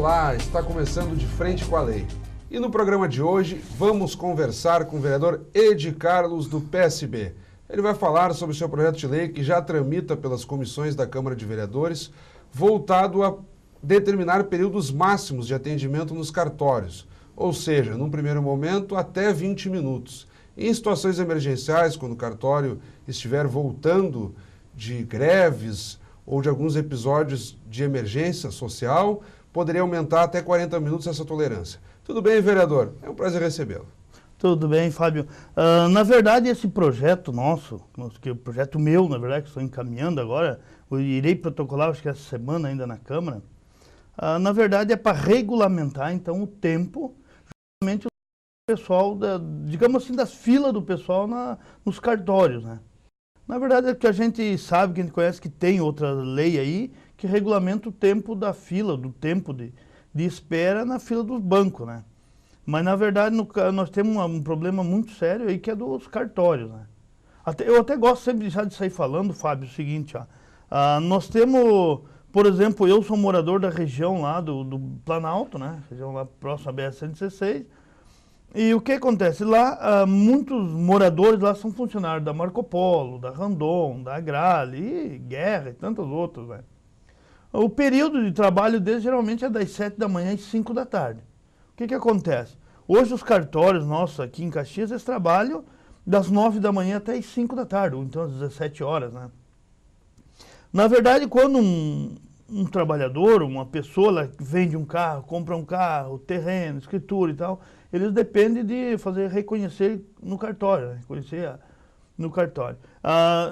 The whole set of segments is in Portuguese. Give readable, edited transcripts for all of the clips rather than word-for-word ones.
Olá, está começando De Frente com a Lei. E no programa de hoje vamos conversar com o vereador Edi Carlos do PSB. Ele vai falar sobre o seu projeto de lei que já tramita pelas comissões da Câmara de Vereadores, voltado a determinar períodos máximos de atendimento nos cartórios, ou seja, num primeiro momento até 20 minutos. Em situações emergenciais, quando o cartório estiver voltando de greves ou de alguns episódios de emergência social, poderia aumentar até 40 minutos essa tolerância. Tudo bem, vereador? É um prazer recebê-lo. Tudo bem, Fábio. Na verdade, esse projeto nosso, que é o projeto meu, na verdade, que estou encaminhando agora, eu irei protocolar, acho que essa semana ainda na Câmara, na verdade é para regulamentar, então, o tempo, justamente o pessoal, digamos assim, das filas do pessoal nos cartórios, né? Na verdade, é que a gente sabe, que a gente conhece que tem outra lei aí, que regulamenta o tempo da fila, do tempo de espera na fila dos bancos, né? Mas, na verdade, nós temos um problema muito sério aí, que é dos cartórios, né? Eu até gosto sempre de sair falando, Fábio, o seguinte, nós temos, por exemplo, eu sou morador da região lá do Planalto, né? Região lá próxima à BR-116. E o que acontece? Lá, muitos moradores lá são funcionários da Marco Polo, da Randon, da Agrale, e Guerra e tantos outros, né? O período de trabalho deles geralmente é das 7 da manhã às 5 da tarde. O que acontece? Hoje os cartórios nossos aqui em Caxias, eles trabalham das 9 da manhã até as 5 da tarde, ou então às 17 horas, né? Na verdade, quando um trabalhador, uma pessoa vende um carro, compra um carro, terreno, escritura e tal, eles dependem de reconhecer no cartório, né? Reconhecer no cartório.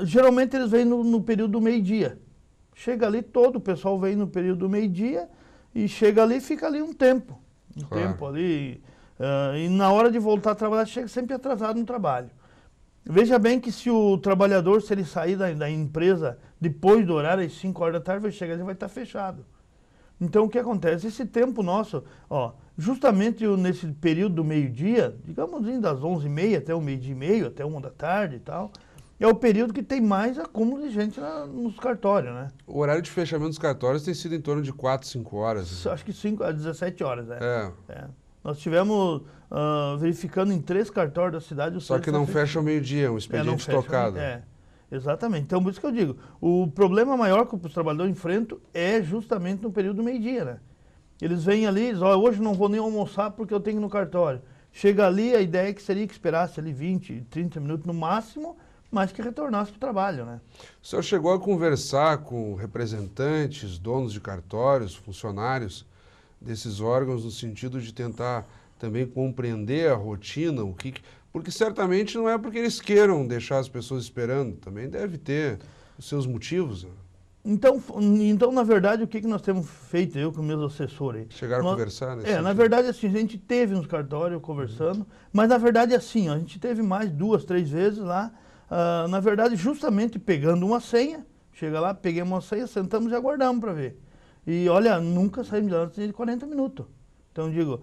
Geralmente eles vêm no período do meio-dia. Chega ali, todo o pessoal vem no período do meio-dia e chega ali e fica ali um tempo. Tempo ali. E na hora de voltar a trabalhar, chega sempre atrasado no trabalho. Veja bem que se o trabalhador, se ele sair da empresa depois do horário, às 5 horas da tarde, vai chegar e vai estar fechado. Então, o que acontece? Esse tempo nosso, justamente nesse período do meio-dia, digamos das 11h30 até o meio-dia e meio, até 1 da tarde e tal, é o período que tem mais acúmulo de gente nos cartórios, né? O horário de fechamento dos cartórios tem sido em torno de 4, 5 horas. Acho que 5 a 17 horas, né? É. Nós tivemos verificando em 3 cartórios da cidade... Só que não fecha ao meio-dia, é um expediente tocado. Exatamente. Então, por isso que eu digo, o problema maior que os trabalhadores enfrentam é justamente no período do meio-dia, né? Eles vêm ali e dizem, hoje não vou nem almoçar porque eu tenho que ir no cartório. Chega ali, a ideia seria que esperasse ali 20, 30 minutos no máximo, mas que retornasse para o trabalho, né? O senhor chegou a conversar com representantes, donos de cartórios, funcionários desses órgãos, no sentido de tentar também compreender a rotina, porque certamente não é porque eles queiram deixar as pessoas esperando, também deve ter os seus motivos. Né? Então, na verdade, o que nós temos feito, eu com meus assessores? Chegaram a conversar nesse sentido? Na verdade, assim, a gente teve nos cartórios conversando, mas na verdade, assim, a gente teve mais 2, 3 vezes lá, na verdade, justamente pegando uma senha, chega lá, peguemos uma senha, sentamos e aguardamos para ver. E olha, nunca saímos de lá antes de 40 minutos. Então, digo,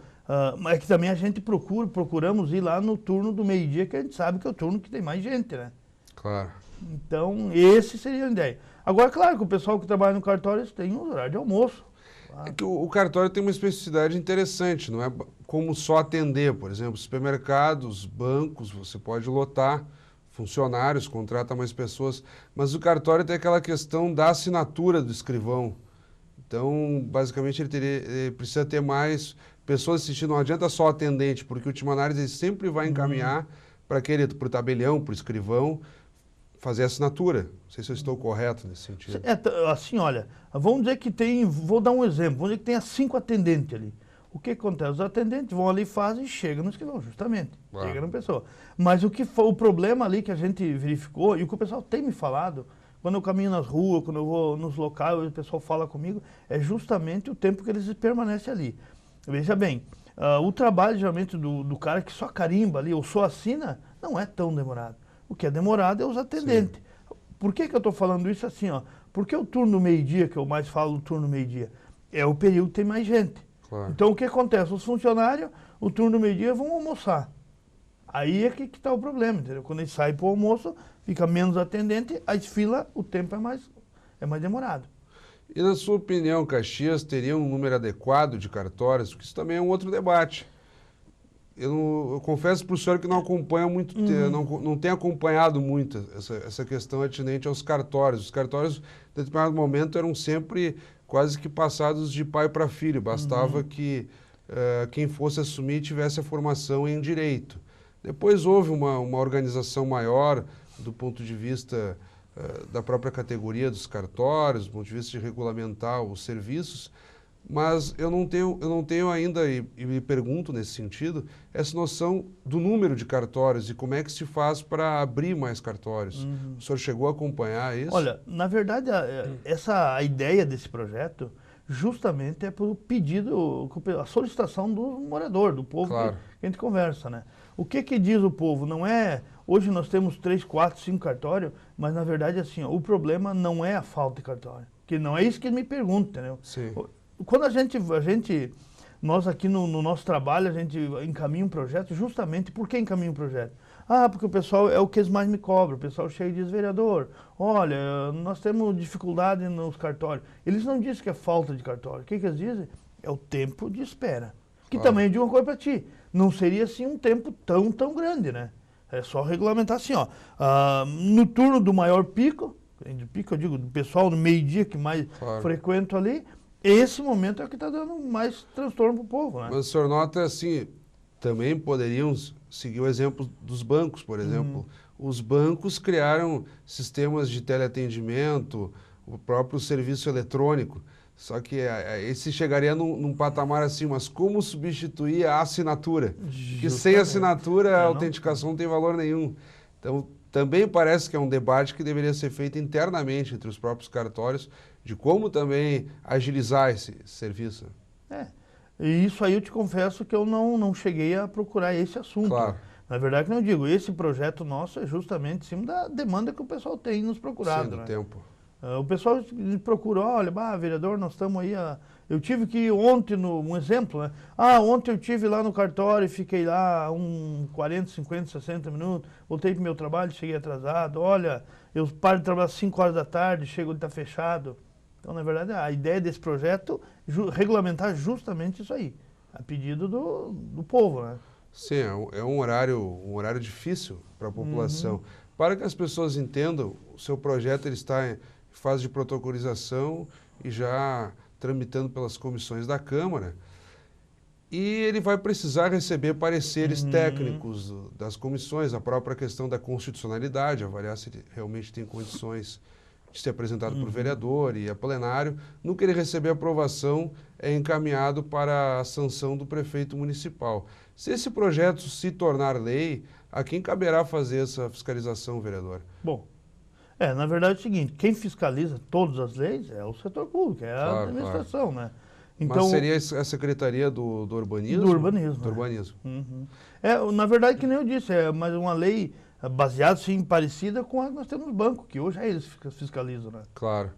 é que também a gente procuramos ir lá no turno do meio-dia, que a gente sabe que é o turno que tem mais gente, né? Claro. Então, esse seria a ideia. Agora, claro que o pessoal que trabalha no cartório tem um horário de almoço. Claro. É que o cartório tem uma especificidade interessante, não é como só atender, por exemplo, supermercados, bancos, você pode lotar funcionários, contrata mais pessoas, mas o cartório tem aquela questão da assinatura do escrivão. Então, basicamente, ele precisa ter mais pessoas assistindo. Não adianta só atendente, porque o última análise ele sempre vai encaminhar para o tabelião, para o escrivão, fazer a assinatura. Não sei se eu estou correto nesse sentido. Assim, olha, vamos dizer que vou dar um exemplo, vamos dizer que tenha 5 atendentes ali. O que acontece? Os atendentes vão ali, fazem e chegam no escrivão, justamente. Claro. Chega na pessoa. Mas o problema ali que a gente verificou, e o que o pessoal tem me falado, quando eu caminho nas ruas, quando eu vou nos locais, o pessoal fala comigo, é justamente o tempo que eles permanecem ali. Veja bem, o trabalho geralmente do cara que só carimba ali, ou só assina, não é tão demorado. O que é demorado é os atendentes. Sim. Por que eu estou falando isso assim? Porque o turno do meio-dia, que eu mais falo do turno do meio-dia, é o período que tem mais gente. Claro. Então o que acontece? Os funcionários, o turno do meio-dia, vão almoçar. Aí é que está o problema, entendeu? Quando eles saem para o almoço, fica menos atendente, a fila, o tempo é mais demorado. E na sua opinião, Caxias teria um número adequado de cartórios? Porque isso também é um outro debate. Eu confesso para o senhor que não acompanha muito, não tem acompanhado muito essa questão atinente aos cartórios. Os cartórios, em determinado momento, eram sempre quase que passados de pai para filho. Bastava que quem fosse assumir tivesse a formação em direito. Depois houve uma organização maior do ponto de vista da própria categoria dos cartórios, do ponto de vista de regulamentar os serviços, mas eu não tenho ainda, e me pergunto nesse sentido, essa noção do número de cartórios e como é que se faz para abrir mais cartórios. O senhor chegou a acompanhar isso? Olha, na verdade, a ideia desse projeto justamente é pelo pedido, a solicitação do morador, do povo Claro. que a gente conversa, né? O que diz o povo? Não é... Hoje nós temos 3, 4, 5 cartórios, mas na verdade assim, ó, o problema não é a falta de cartório. Que não é isso que ele me pergunta, entendeu? Sim. Quando nós aqui no nosso trabalho, a gente encaminha um projeto justamente, por que encaminha um projeto? Ah, porque o pessoal é o que eles mais me cobram. O pessoal chega e diz, vereador, olha, nós temos dificuldade nos cartórios. Eles não dizem que é falta de cartório. O que eles dizem? É o tempo de espera. Que também digo uma coisa para ti, não seria assim um tempo tão grande, né? É só regulamentar assim, ó. No turno do maior pico, de pico eu digo, do pessoal no meio-dia que mais frequento ali, esse momento é o que está dando mais transtorno para o povo, né? Mas o senhor nota assim, também poderiam seguir o exemplo dos bancos, por exemplo. Os bancos criaram sistemas de teleatendimento, o próprio serviço eletrônico. Só que esse chegaria num patamar assim, mas como substituir a assinatura? Porque sem assinatura a autenticação não tem valor nenhum. Então, também parece que é um debate que deveria ser feito internamente entre os próprios cartórios, de como também agilizar esse serviço. E isso aí eu te confesso que eu não cheguei a procurar esse assunto. Claro. Na verdade, que não digo, esse projeto nosso é justamente em cima da demanda que o pessoal tem nos procurado. Sim, do tempo. O pessoal procura, olha, vereador, nós estamos aí, eu tive que ir ontem, um exemplo, né? Ontem eu tive lá no cartório e fiquei lá 40, 50, 60 minutos, voltei para o meu trabalho, cheguei atrasado, olha, eu paro de trabalhar às 5 horas da tarde, chego ele está fechado. Então, na verdade, a ideia desse projeto é regulamentar justamente isso aí, a pedido do povo, né? Sim, é um horário difícil para a população. Para que as pessoas entendam, o seu projeto ele está em fase de protocolização e já tramitando pelas comissões da Câmara. E ele vai precisar receber pareceres técnicos das comissões, a própria questão da constitucionalidade, avaliar se ele realmente tem condições de ser apresentado por vereador e a plenário. No que ele receber aprovação, é encaminhado para a sanção do prefeito municipal. Se esse projeto se tornar lei, a quem caberá fazer essa fiscalização, vereador? Bom, na verdade é o seguinte, quem fiscaliza todas as leis é o setor público, a administração, né? Então, mas seria a Secretaria do Urbanismo? Do Urbanismo. Do Urbanismo. Na verdade, que nem eu disse, é mais uma lei baseada, sim, parecida com a que nós temos no banco, que hoje eles fiscalizam, né? Claro.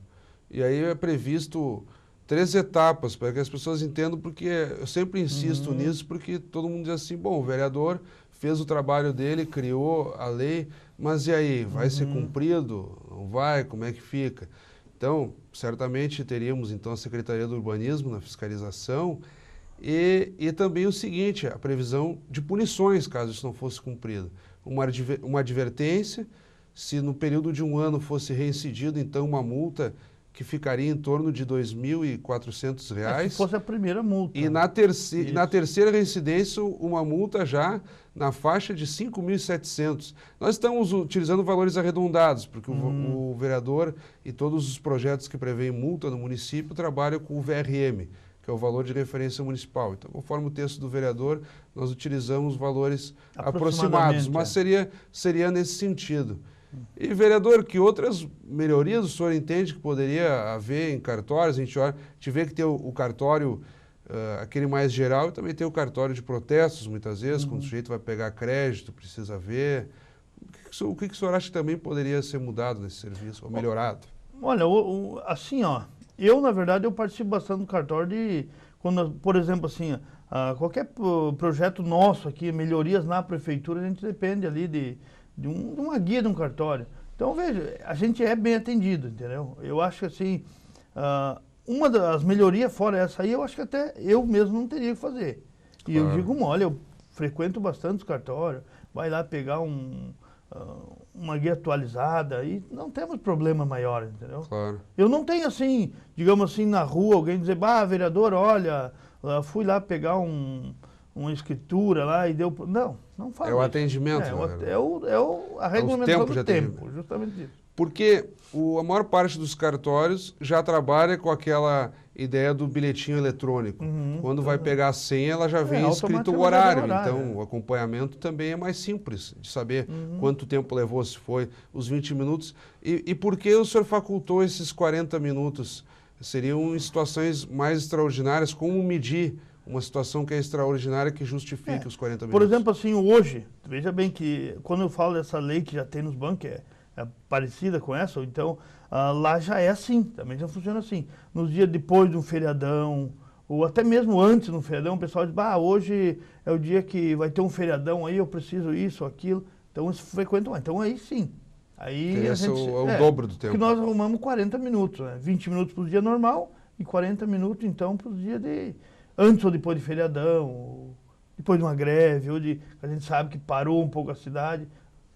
E aí é previsto 3 etapas, para que as pessoas entendam, porque eu sempre insisto nisso, porque todo mundo diz assim, bom, o vereador fez o trabalho dele, criou a lei, mas e aí, vai ser cumprido? Não vai? Como é que fica? Então, certamente teríamos então a Secretaria do Urbanismo na fiscalização e também o seguinte, a previsão de punições, caso isso não fosse cumprido. Uma advertência, se no período de 1 ano fosse reincidido, então uma multa que ficaria em torno de R$ 2.400. Se fosse a primeira multa. E na terceira reincidência, uma multa já na faixa de R$ 5.700. Nós estamos utilizando valores arredondados, porque o vereador e todos os projetos que prevêem multa no município trabalham com o VRM, que é o valor de referência municipal. Então, conforme o texto do vereador, nós utilizamos valores aproximados, mas seria nesse sentido. E, vereador, que outras melhorias o senhor entende que poderia haver em cartórios? A gente vê que tem o cartório, aquele mais geral, e também tem o cartório de protestos, muitas vezes, quando o sujeito vai pegar crédito, precisa ver. O que o senhor acha que também poderia ser mudado nesse serviço, ou melhorado? Olha, assim, eu, na verdade, eu participo bastante do cartório quando, por exemplo, assim, qualquer projeto nosso aqui, melhorias na prefeitura, a gente depende ali de uma guia de um cartório. Então, veja, a gente é bem atendido, entendeu? Eu acho que, assim, uma das melhorias fora essa aí, eu acho que até eu mesmo não teria que fazer. E eu digo, olha, eu frequento bastante os cartórios, vai lá pegar uma guia atualizada e não temos problema maior, entendeu? Claro. Eu não tenho assim, digamos assim, na rua, alguém dizer, vereador, olha, fui lá pegar uma escritura lá e deu... Não faz isso. É o atendimento. A regulamentação do tempo, tempo, justamente isso. Porque a maior parte dos cartórios já trabalha com aquela ideia do bilhetinho eletrônico. Quando vai pegar a senha, ela já vem escrito o horário. Então, o acompanhamento também é mais simples de saber quanto tempo levou, se foi os 20 minutos. E por que o senhor facultou esses 40 minutos? Seriam em situações mais extraordinárias? Como medir uma situação que é extraordinária que justifique os 40 minutos? Por exemplo, assim, hoje, veja bem que quando eu falo dessa lei que já tem nos bancos, é parecida com essa, ou então lá já é assim, também já funciona assim. Nos dias depois de um feriadão, ou até mesmo antes de um feriadão, o pessoal diz, hoje é o dia que vai ter um feriadão aí, eu preciso isso, aquilo. Então eles frequentam lá. Então aí sim. Aí esse é o dobro do tempo. Porque nós arrumamos 40 minutos, né? 20 minutos para o dia normal e 40 minutos então para o dia de antes ou depois de feriadão, ou depois de uma greve, ou a gente sabe que parou um pouco a cidade.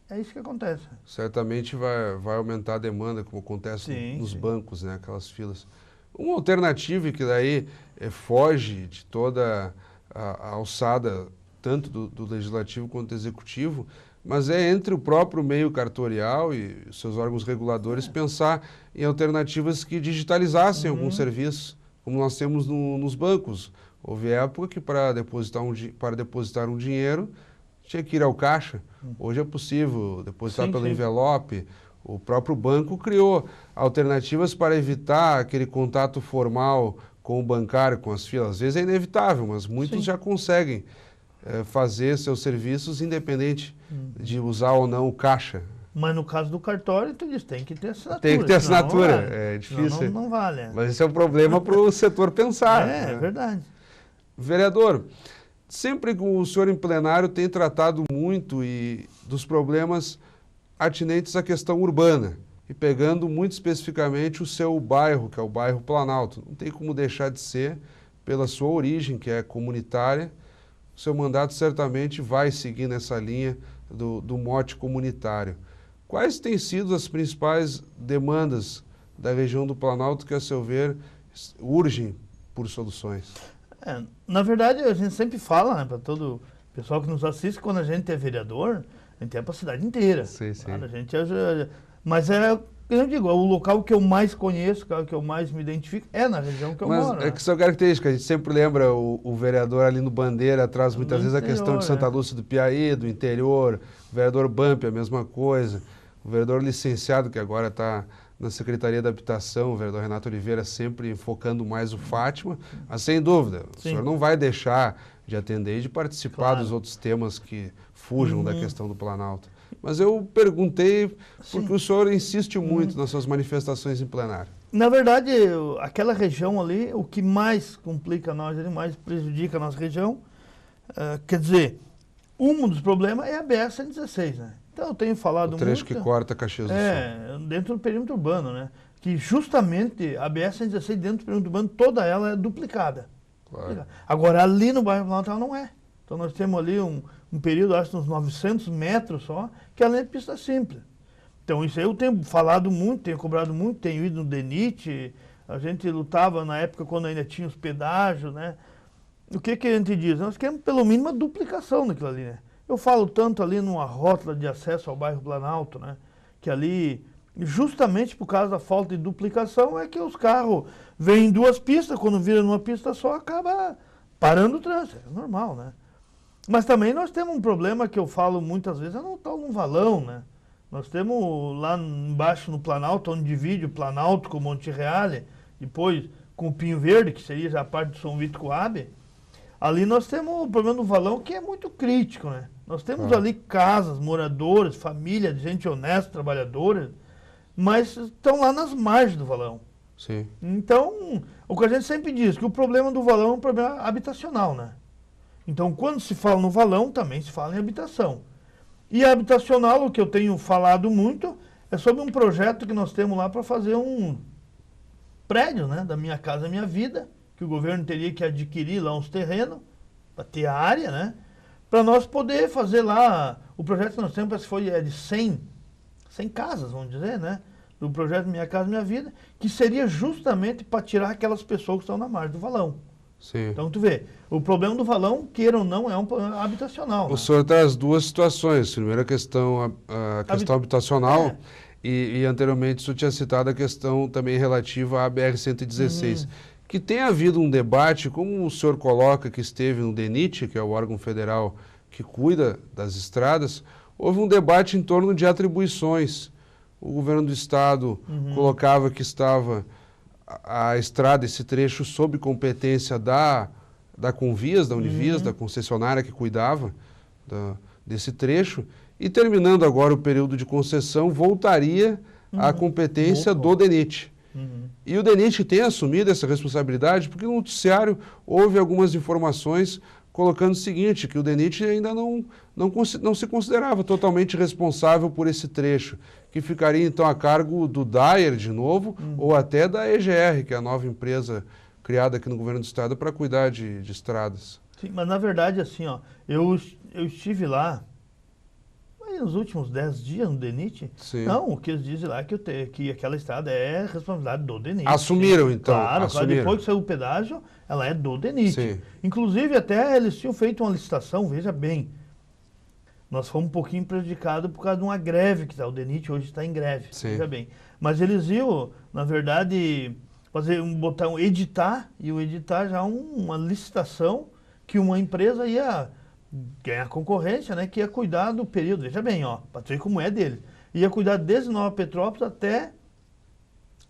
É isso que acontece. Certamente vai aumentar a demanda, como acontece nos bancos, né? Aquelas filas. Uma alternativa que daí foge de toda a alçada, tanto do legislativo quanto do executivo, mas é entre o próprio meio cartorial e os seus órgãos reguladores pensar em alternativas que digitalizassem algum serviço, como nós temos nos bancos. Houve época que para depositar um dinheiro tinha que ir ao caixa. Hoje é possível depositar pelo envelope. O próprio banco criou alternativas para evitar aquele contato formal com o bancário, com as filas. Às vezes é inevitável, mas muitos já conseguem fazer seus serviços independente de usar ou não o caixa. Mas no caso do cartório, tu diz, tem que ter assinatura. Tem que ter assinatura, é difícil. Não vale. Mas esse é um problema para o setor pensar. É verdade. Vereador, sempre que o senhor em plenário tem tratado muito dos problemas atinentes à questão urbana e pegando muito especificamente o seu bairro, que é o bairro Planalto. Não tem como deixar de ser, pela sua origem, que é comunitária, o seu mandato certamente vai seguir nessa linha do mote comunitário. Quais têm sido as principais demandas da região do Planalto que, a seu ver, urgem por soluções? Na verdade, a gente sempre fala, né, para todo o pessoal que nos assiste, quando a gente é vereador, a gente é para a cidade inteira. Sim, sim. Claro, mas eu digo, o local que eu mais conheço, que eu mais me identifico, é na região que eu moro. Mas é que são características, a gente sempre lembra o vereador ali no Bandeira, traz muitas vezes a questão de Santa Lúcia do Piauí, do interior, o vereador Bump, a mesma coisa, o vereador licenciado, que agora está na Secretaria da Habitação, o vereador Renato Oliveira sempre focando mais o Fátima, mas sem dúvida, o senhor não vai deixar de atender e de participar dos outros temas que fujam da questão do Planalto. Mas eu perguntei porque o senhor insiste muito nas suas manifestações em plenário. Na verdade, aquela região ali, o que mais complica nós, mais prejudica a nossa região, quer dizer, um dos problemas é a BR-116, né? Então eu tenho falado muito... O trecho que corta Caxias do Sul. Dentro do perímetro urbano, né? Que justamente a BR-116 dentro do perímetro urbano, toda ela é duplicada. Claro. Agora, ali no bairro Planalto, ela não é. Então nós temos ali um período, acho que uns 900 metros só, que ela é pista simples. Então isso aí eu tenho falado muito, tenho cobrado muito, tenho ido no DENIT, a gente lutava na época quando ainda tinha os pedágios, né? O que a gente diz? Nós queremos pelo menos uma duplicação daquilo ali, né? Eu falo tanto ali numa rótula de acesso ao bairro Planalto, né? Que ali, justamente por causa da falta de duplicação, é que os carros vêm em duas pistas, quando viram numa pista só, acaba parando o trânsito. É normal, né? Mas também nós temos um problema que eu falo muitas vezes, é no tal no valão, né? Nós temos lá embaixo no Planalto, onde divide o Planalto com o Monte Reale, depois com o Pinho Verde, que seria já a parte do São Vito Coabe, ali nós temos o problema do valão que é muito crítico, né? Nós temos ali casas, moradores, família, gente honesta, trabalhadora, mas estão lá nas margens do valão. Sim. Então, o que a gente sempre diz, que o problema do valão é um problema habitacional, né? Então, quando se fala no valão, também se fala em habitação. E a habitacional, o que eu tenho falado muito, é sobre um projeto que nós temos lá para fazer prédios, né, da Minha Casa Minha Vida, que o governo teria que adquirir lá uns terrenos, para ter a área, né, para nós poder fazer lá, o projeto que nós temos foi de 100 casas, vamos dizer, né, do projeto Minha Casa Minha Vida, que seria justamente para tirar aquelas pessoas que estão na margem do valão. Sim. Então, tu vê, o problema do valão, queira ou não, é um problema habitacional. O né? senhor traz duas situações. Primeiro, a questão habitacional e anteriormente o senhor tinha citado a questão também relativa à BR-116. Que tem havido um debate, como o senhor coloca que esteve no DENIT, que é o órgão federal que cuida das estradas, houve um debate em torno de atribuições. O governo do estado colocava que estava a estrada, esse trecho, sob competência da Convias, da Univias, da concessionária que cuidava desse trecho, e terminando agora o período de concessão, voltaria à competência do DENIT. E o DENIT tem assumido essa responsabilidade, porque no noticiário houve algumas informações colocando o seguinte, que o DENIT ainda não se considerava totalmente responsável por esse trecho, que ficaria então a cargo do DAER de novo, ou até da EGR, que é a nova empresa criada aqui no governo do estado para cuidar de estradas. Sim, mas na verdade, assim, ó, eu estive lá nos últimos 10 dias no DENIT. Sim. Não, o que eles dizem lá é que aquela estrada é responsabilidade do DENIT. Assumiram, sim. Então. Claro, assumiram. Depois que saiu o pedágio, ela é do DENIT. Sim. Inclusive, até eles tinham feito uma licitação, veja bem, nós fomos um pouquinho prejudicados por causa de uma greve que está. O DENIT hoje está em greve, sim. veja bem. Mas eles iam, na verdade, editar já uma licitação que uma empresa ia ganhar concorrência, né, que ia cuidar do período, veja bem, ó, para ver como é dele, ia cuidar desde Nova Petrópolis até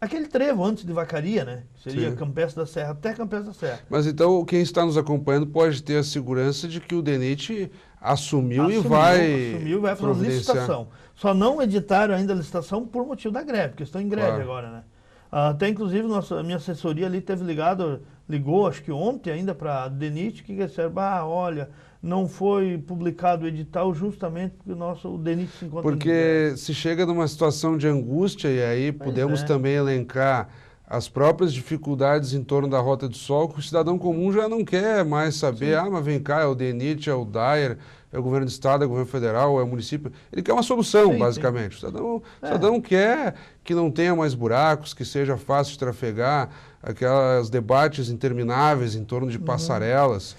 aquele trevo antes de Vacaria, né, que seria Campestre da Serra, até Campestre da Serra. Mas então quem está nos acompanhando pode ter a segurança de que o DENIT assumiu e vai fazer uma licitação. Só não editaram ainda a licitação por motivo da greve, porque estão em greve agora, né. Até inclusive minha assessoria ali ligou acho que ontem ainda para a DENIT, que disseram, olha, não foi publicado o edital justamente porque o DENIT se encontra Porque se chega numa situação de angústia, e aí podemos também elencar as próprias dificuldades em torno da Rota do Sol, que o cidadão comum já não quer mais saber, mas vem cá, é o DENIT, é o DAER, é o governo do estado, é o governo federal, é o município. Ele quer uma solução, basicamente. O cidadão quer que não tenha mais buracos, que seja fácil de trafegar, aqueles debates intermináveis em torno de passarelas.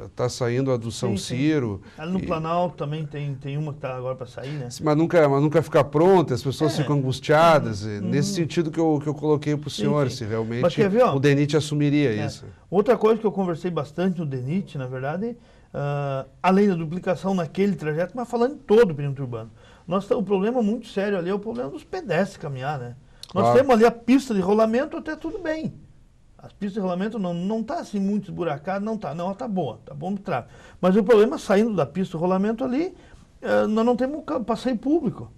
Está saindo a do São Ciro. Ali no Planalto também tem uma que está agora para sair, né? Mas nunca fica pronta, as pessoas ficam angustiadas. Nesse sentido que eu coloquei para o senhor, se realmente o DENIT assumiria isso. Outra coisa que eu conversei bastante no DENIT, na verdade, além da duplicação naquele trajeto, mas falando em todo o perímetro urbano. O problema muito sério ali é o problema dos pedestres caminhar, né? Nós temos ali a pista de rolamento, até tudo bem. As pistas de rolamento não está assim muito esburacada, não está boa, está bom no tráfego. Mas o problema, saindo da pista de rolamento ali, nós não temos passeio público.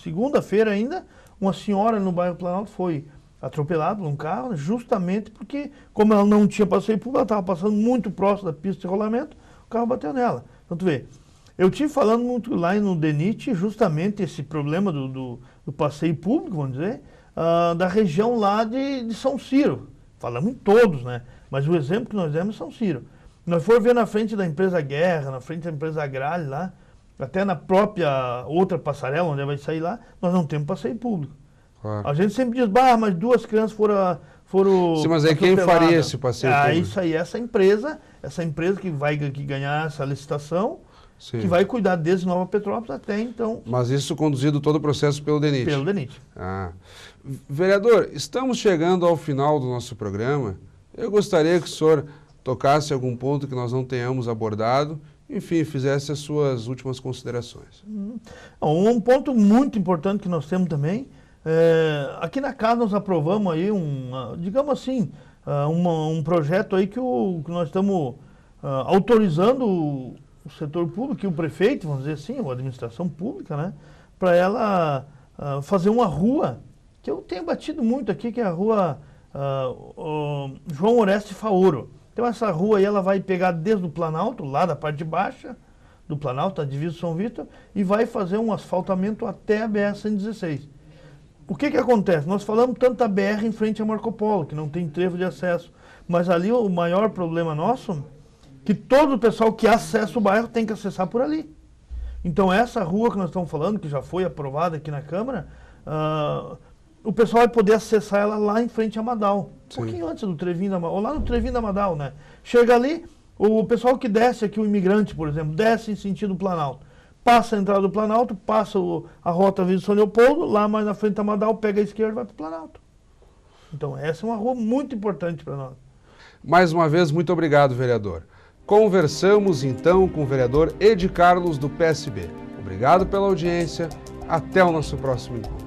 Segunda-feira ainda, uma senhora no bairro Planalto foi atropelada por um carro, justamente porque, como ela não tinha passeio público, ela estava passando muito próximo da pista de rolamento, o carro bateu nela. Então, tu vê, eu estive falando muito lá no DENIT, justamente esse problema do passeio público, vamos dizer, da região lá de São Ciro. Falamos em todos, né? Mas o exemplo que nós demos é São Ciro. Nós fomos ver na frente da empresa Guerra, na frente da empresa Agrale lá, até na própria outra passarela, onde vai sair lá, nós não temos passeio público. A gente sempre diz, mas 2 crianças foram Sim, mas aí quem faria esse passeio público? Isso aí, essa empresa que vai ganhar essa licitação, que vai cuidar desde Nova Petrópolis até então. Mas isso conduzido todo o processo pelo DENIT? Pelo DENIT. Vereador, estamos chegando ao final do nosso programa. Eu gostaria que o senhor tocasse algum ponto que nós não tenhamos abordado, enfim, fizesse as suas últimas considerações. Um ponto muito importante que nós temos também, aqui na casa nós aprovamos aí digamos assim, um projeto aí que nós estamos autorizando o setor público e o prefeito, vamos dizer assim, ou a administração pública, né, para ela fazer uma rua, que eu tenho batido muito aqui, que é a rua João Oreste Faoro. Então essa rua aí ela vai pegar desde o Planalto, lá da parte de baixa do Planalto, a divisa São Vitor, e vai fazer um asfaltamento até a BR-116. o que acontece? Nós falamos tanto da BR em frente a Marco Polo, que não tem trevo de acesso. Mas ali o maior problema nosso, que todo o pessoal que acessa o bairro tem que acessar por ali. Então essa rua que nós estamos falando, que já foi aprovada aqui na Câmara, o pessoal vai poder acessar ela lá em frente a Madal. Um pouquinho antes do Trevinho da Madal, ou lá no Trevinho da Madal, né? Chega ali, o pessoal que desce aqui, o imigrante, por exemplo, desce em sentido Planalto. Passa a entrada do Planalto, passa a rota Vila São Leopoldo, lá mais na frente da Madal, pega a esquerda e vai para o Planalto. Então essa é uma rua muito importante para nós. Mais uma vez, muito obrigado, vereador. Conversamos então com o vereador Edi Carlos do PSB. Obrigado pela audiência. Até o nosso próximo encontro.